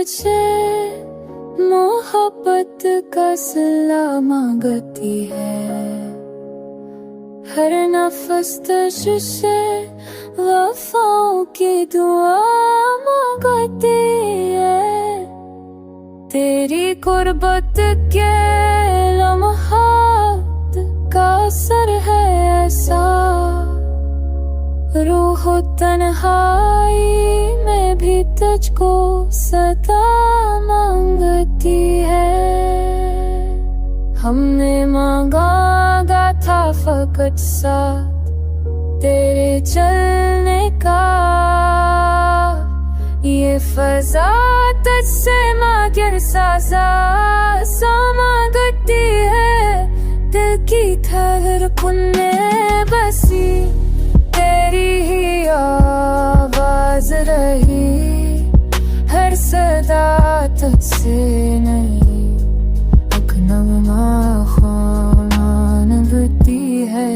तुझे मोहब्बत का सिला मांगती है। हर नफस तुझसे वफाओं की दुआ मांगती है। तेरी कुर्बत के लम्हात का असर है ऐसा, रूह तन्हाई में भी तुझको सदा मांगती है। हमने मांगा था फकत साथ तेरे चलने का, ये फजा तुझसे मांगे साजा सा मांगती है। दिल की धड़कन में बसी तेरी ही आवाज रही, हर सदा तुझसे नहीं अकनम मानगती है।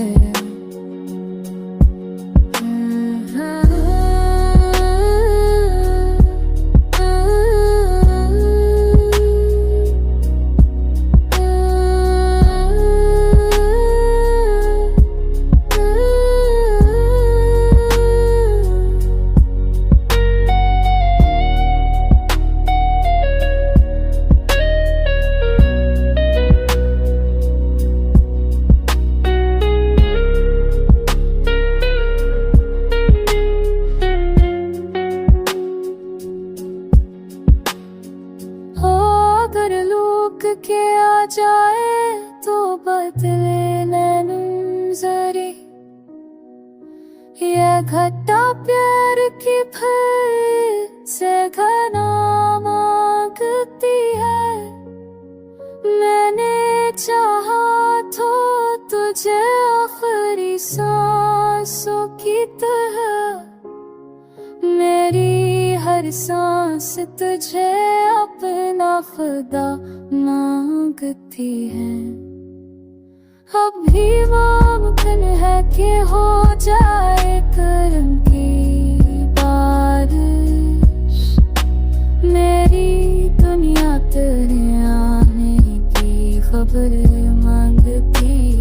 के आ जाए तो बदले नजरी, ये घटा प्यार की फिर से घना मांगती है। मैंने चाहा तो तुझे आखिरी सांसों की तरह, मेरी हर सांस तुझे अपना खुदा मांगती है। अभी मुमकिन है कि हो जाए करम की बारिश, मेरी दुनिया तेरे आने की खबर मांगती है।